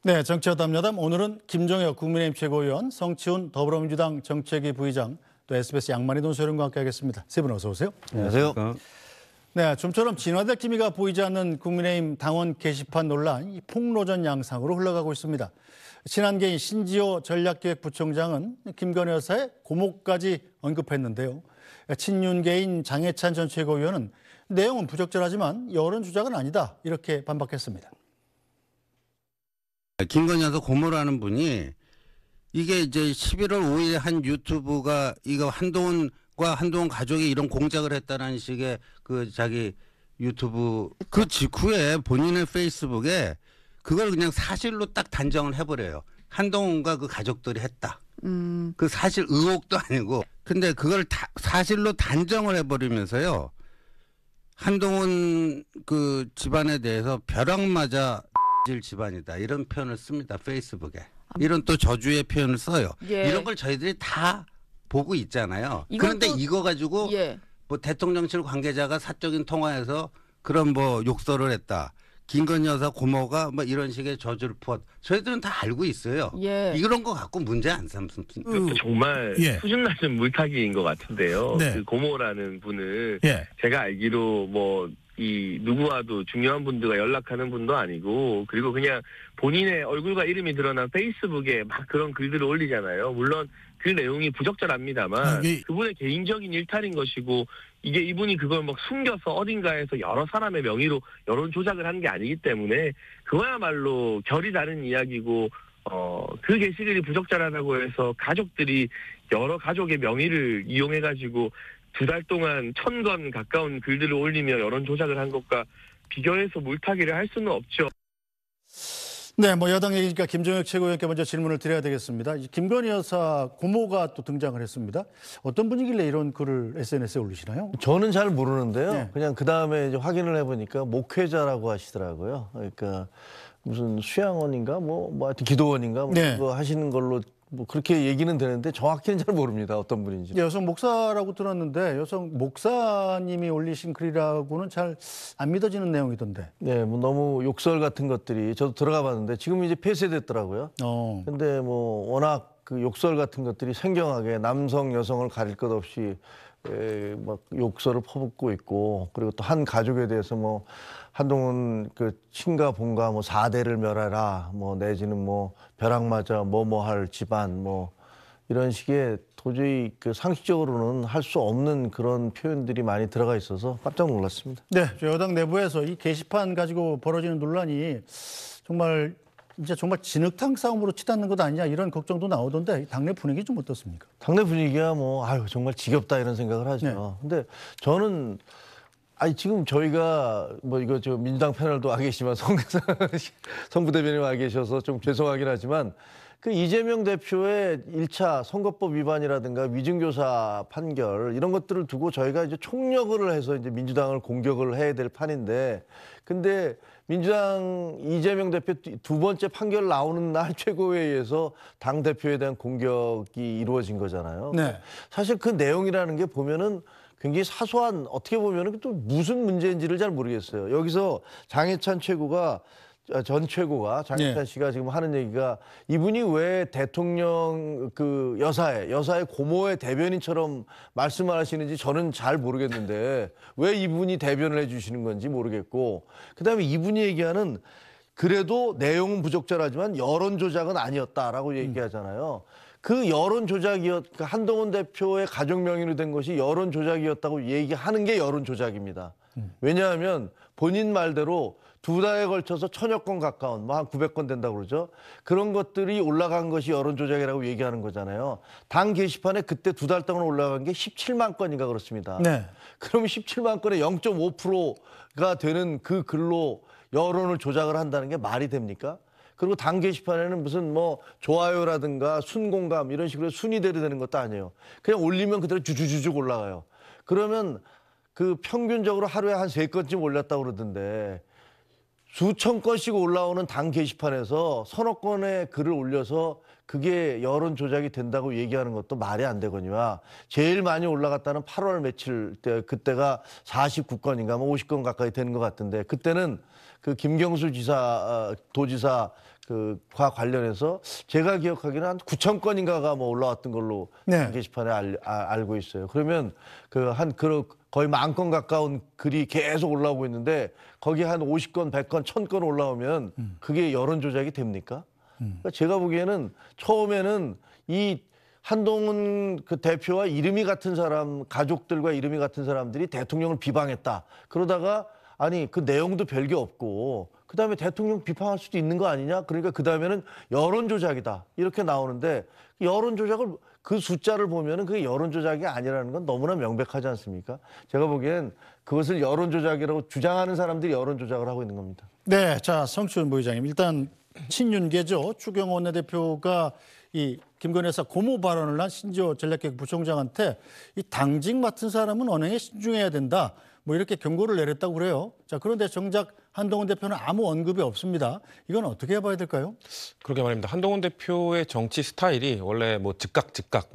네, 정치여담 오늘은 김종혁 국민의힘 최고위원, 성치훈 더불어민주당 정책위 부의장, 또 SBS 양만희 논설위원과 함께하겠습니다. 세 분 어서 오세요. 안녕하세요. 네, 좀처럼 진화될 기미가 보이지 않는 국민의힘 당원 게시판 논란, 폭로전 양상으로 흘러가고 있습니다. 친한계인 신지호 전략기획부총장은 김건희 여사의 고모까지 언급했는데요. 친윤계인 장해찬 전 최고위원은 내용은 부적절하지만 여론 조작은 아니다, 이렇게 반박했습니다. 김건희 여사 고모라는 분이 이게 이제 11월 5일에 한 유튜브가 이거 한동훈과 한동훈 가족이 이런 공작을 했다는 식의 그 자기 유튜브 그 직후에 본인의 페이스북에 그걸 그냥 사실로 딱 단정을 해버려요. 한동훈과 그 가족들이 했다. 그 사실 의혹도 아니고. 근데 그걸 사실로 단정을 해버리면서요. 한동훈 그 집안에 대해서 벼락 맞아 집안이다 이런 표현을 씁니다. 페이스북에. 이런 또 저주의 표현을 써요. 예. 이런 걸 저희들이 다 보고 있잖아요. 그런데 이거 가지고 뭐 대통령실 관계자가 사적인 통화에서 그런 뭐 욕설을 했다. 김건희 여사 고모가 뭐 이런 식의 저주를 부었. 저희들은 다 알고 있어요. 이런 거 갖고 문제 안 삼습니다. 정말 수준 낮은 물타기인 것 같은데요. 네. 그 고모라는 분을 제가 알기로 뭐 이 누구와도 중요한 분들과 연락하는 분도 아니고, 그리고 그냥 본인의 얼굴과 이름이 드러난 페이스북에 막 그런 글들을 올리잖아요. 물론 그 내용이 부적절합니다만 그분의 개인적인 일탈인 것이고, 이게 이분이 그걸 막 숨겨서 어딘가에서 여러 사람의 명의로 여론 조작을 한 게 아니기 때문에 그거야말로 결이 다른 이야기고, 그 게시글이 부적절하다고 해서 가족들이 여러 가족의 명의를 이용해가지고 2달 동안 1000건 가까운 글들을 올리며 여론 조작을 한 것과 비교해서 물타기를 할 수는 없죠. 네, 뭐 여당 얘기니까 김종혁 최고위원께 먼저 질문을 드려야 되겠습니다. 김건희 여사 고모가 또 등장을 했습니다. 어떤 분이길래 이런 글을 SNS에 올리시나요? 저는 잘 모르는데요. 그냥 그 다음에 이제 확인을 해보니까 목회자라고 하시더라고요. 그러니까 무슨 수양원인가 뭐 하여튼 기도원인가 뭐 그거 하시는 걸로 뭐 그렇게 얘기는 되는데 정확히는 잘 모릅니다. 어떤 분인지. 여성 목사라고 들었는데 여성 목사님이 올리신 글이라고는 잘 안 믿어지는 내용이던데. 네, 뭐 너무 욕설 같은 것들이 저도 들어가 봤는데 지금 이제 폐쇄됐더라고요. 근데 뭐 워낙 그 욕설 같은 것들이 생경하게 남성 여성을 가릴 것 없이 막 욕설을 퍼붓고 있고, 그리고 또 한 가족에 대해서 뭐 한동훈 그 친가 본가 뭐 4대를 멸하라 뭐 내지는 뭐 벼락 맞아 뭐할 집안 뭐 이런 식의 도저히 그 상식적으로는 할 수 없는 그런 표현들이 많이 들어가 있어서 깜짝 놀랐습니다. 네, 여당 내부에서 이 게시판 가지고 벌어지는 논란이 정말 진흙탕 싸움으로 치닫는 것 아니냐 이런 걱정도 나오던데 당내 분위기 좀 어떻습니까? 당내 분위기야 뭐 정말 지겹다 이런 생각을 하죠. 근데 저는 지금 저희가 뭐 이거 저 민주당 패널도 와 계시지만 성 부대변인 와 계셔서 좀 죄송하긴 하지만 그 이재명 대표의 1차 선거법 위반이라든가 위증교사 판결 이런 것들을 두고 저희가 이제 총력을 해서 이제 민주당을 공격을 해야 될 판인데, 근데 민주당 이재명 대표 2번째 판결 나오는 날 최고회의에서 당 대표에 대한 공격이 이루어진 거잖아요. 사실 그 내용이라는 게 보면은 굉장히 사소한, 어떻게 보면은 또 무슨 문제인지를 잘 모르겠어요. 여기서 장해찬 전 최고가 장해찬 씨가 지금 하는 얘기가 이분이 왜 대통령 그 여사의 고모의 대변인처럼 말씀을 하시는지 저는 잘 모르겠는데 왜 이분이 대변을 해주시는 건지 모르겠고, 그다음에 이분이 얘기하는 그래도 내용은 부적절하지만 여론 조작은 아니었다라고 얘기하잖아요. 그 여론 한동훈 대표의 가족 명의로 된 것이 여론 조작이었다고 얘기하는 게 여론 조작입니다. 왜냐하면 본인 말대로 2달에 걸쳐서 1000여 건 가까운, 뭐 한 900건 된다고 그러죠. 그런 것들이 올라간 것이 여론 조작이라고 얘기하는 거잖아요. 당 게시판에 그때 2달 동안 올라간 게 17만 건인가 그렇습니다. 그럼 17만 건의 0.5%가 되는 그 글로 여론을 조작을 한다는 게 말이 됩니까? 그리고 당 게시판에는 무슨 뭐 좋아요라든가 순공감 이런 식으로 순위대로 되는 것도 아니에요. 그냥 올리면 그대로 주주주죽 올라가요. 그러면 그 평균적으로 하루에 한 3건쯤 올렸다고 그러던데 수천 건씩 올라오는 당 게시판에서 서너 건의 글을 올려서 그게 여론 조작이 된다고 얘기하는 것도 말이 안 되거니와 제일 많이 올라갔다는 8월 며칠 때 그때가 49건인가 뭐 50건 가까이 되는 것 같은데 그때는 그 김경수 지사 도지사 그과 관련해서 제가 기억하기는 한 9천 건인가가 뭐 올라왔던 걸로 네. 게시판에 알고 있어요. 그러면 거의 10,000건 가까운 글이 계속 올라오고 있는데 거기에 한 50건, 100건, 1000건 올라오면 그게 여론 조작이 됩니까? 그러니까 제가 보기에는 처음에는 이 한동훈 그 대표와 이름이 같은 사람, 가족들과 이름이 같은 사람들이 대통령을 비방했다. 그러다가 아니 그 내용도 별게 없고 그다음에 대통령 비판할 수도 있는 거 아니냐? 그러니까 그다음에는 여론 조작이다. 이렇게 나오는데 여론 조작을 그 숫자를 보면은 그게 여론 조작이 아니라는 건 너무나 명백하지 않습니까? 제가 보기엔 그것을 여론 조작이라고 주장하는 사람들이 여론 조작을 하고 있는 겁니다. 네, 자 성추현 부의장님 일단 친윤계죠. 추경호 원내대표가 이 김건희 여사 고모 발언을 한 신지호 전략기획부총장한테 이 당직 맡은 사람은 언행에 신중해야 된다. 뭐 이렇게 경고를 내렸다고 그래요. 자, 그런데 정작 한동훈 대표는 아무 언급이 없습니다. 이건 어떻게 해봐야 될까요? 그러게 말입니다. 한동훈 대표의 정치 스타일이 원래 뭐 즉각,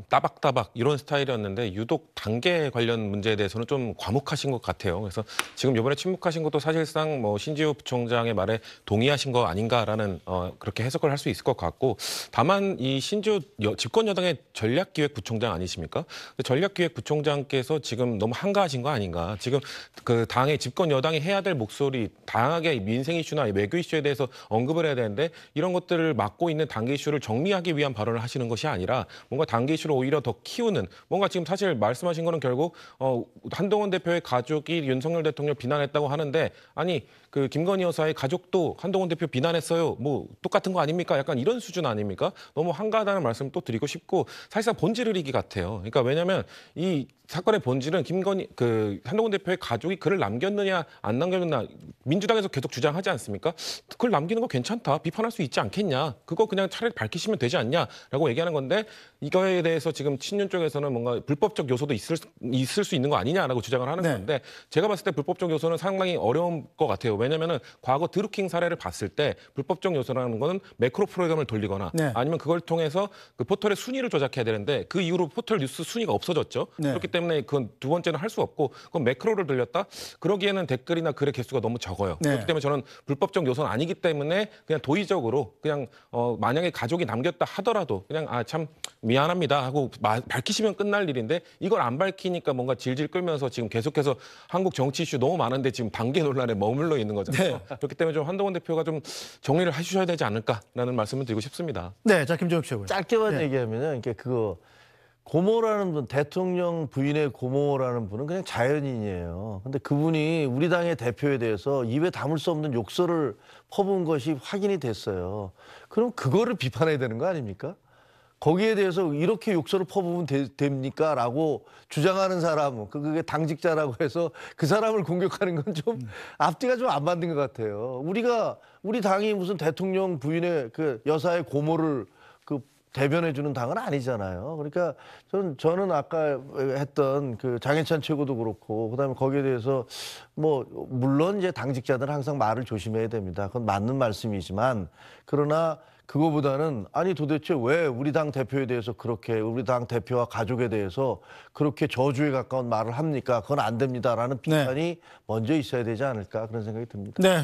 따박따박 이런 스타일이었는데 유독 단계 관련 문제에 대해서는 좀 과묵하신 것 같아요. 그래서 지금 이번에 침묵하신 것도 사실상 뭐 신지호 부총장의 말에 동의하신 거 아닌가라는 그렇게 해석을 할 수 있을 것 같고 다만 이 신지호 집권 여당의 전략기획부총장 아니십니까? 전략기획부총장께서 지금 너무 한가하신 거 아닌가? 지금 그 당의 집권 여당이 해야 될 목소리 다양하게 민생 이슈나 외교 이슈에 대해서 언급을 해야 되는데 이런 것들을 맡고 있는 당계 이슈를 정리하기 위한 발언을 하시는 것이 아니라 뭔가 당계 이슈를 오히려 더 키우는 뭔가 지금 사실 말씀하신 거는 결국 한동훈 대표의 가족이 윤석열 대통령 비난했다고 하는데 아니 그 김건희 여사의 가족도 한동훈 대표 비난했어요. 뭐 똑같은 거 아닙니까? 약간 이런 수준 아닙니까? 너무 한가하다는 말씀 또 드리고 싶고 사실상 본질을 이기 같아요. 그러니까 왜냐하면 이 사건의 본질은 한동훈 대표의 가족이 글을 남겼느냐 안 남겼느냐 민주당에서 계속 주장하지 않습니까? 글 남기는 거 괜찮다. 비판할 수 있지 않겠냐. 그거 그냥 차라리 밝히시면 되지 않냐라고 얘기하는 건데 이거에 대해서 지금 친윤 쪽에서는 뭔가 불법적 요소도 있을 수 있는 거 아니냐라고 주장을 하는 네. 건데 제가 봤을 때 불법적 요소는 상당히 어려운 것 같아요. 왜냐하면 과거 드루킹 사례를 봤을 때 불법적 요소라는 거는 매크로 프로그램을 돌리거나 네. 아니면 그걸 통해서 그 포털의 순위를 조작해야 되는데 그 이후로 포털 뉴스 순위가 없어졌죠. 네. 그렇기 때문에 그건 두 번째는 할 수 없고 그건 매크로를 돌렸다? 그러기에는 댓글이나 글의 개수가 너무 적어요. 네. 그렇기 때문에 저는 불법적 요소는 아니기 때문에 그냥 도의적으로 그냥 만약에 가족이 남겼다 하더라도 그냥 참 미안합니다 하고 밝히시면 끝날 일인데 이걸 안 밝히니까 뭔가 질질 끌면서 지금 계속해서 한국 정치 이슈 너무 많은데 지금 반개 논란에 머물러 있는 거잖아요. 네. 그렇기 때문에 좀 한동훈 대표가 좀 정리를 해주셔야 되지 않을까라는 말씀을 드리고 싶습니다. 네, 자 김정욱 최고요. 짧게만 네. 얘기하면은 이게 고모라는 분, 대통령 부인의 고모라는 분은 그냥 자연인이에요. 근데 그분이 우리 당의 대표에 대해서 입에 담을 수 없는 욕설을 퍼부은 것이 확인이 됐어요. 그럼 그거를 비판해야 되는 거 아닙니까? 거기에 대해서 이렇게 욕설을 퍼부으면 됩니까? 라고 주장하는 사람, 그게 당직자라고 해서 그 사람을 공격하는 건 좀 앞뒤가 좀 안 맞는 것 같아요. 우리 당이 무슨 대통령 부인의 그 여사의 고모를 대변해주는 당은 아니잖아요. 그러니까 저는 아까 했던 그 장해찬 최고도 그렇고 그다음에 거기에 대해서 뭐 물론 이제 당직자들은 항상 말을 조심해야 됩니다. 그건 맞는 말씀이지만 그러나 그거보다는 아니 도대체 왜 우리 당 대표에 대해서 그렇게 우리 당 대표와 가족에 대해서 그렇게 저주에 가까운 말을 합니까? 그건 안 됩니다라는 비판이 먼저 있어야 되지 않을까 그런 생각이 듭니다. 네.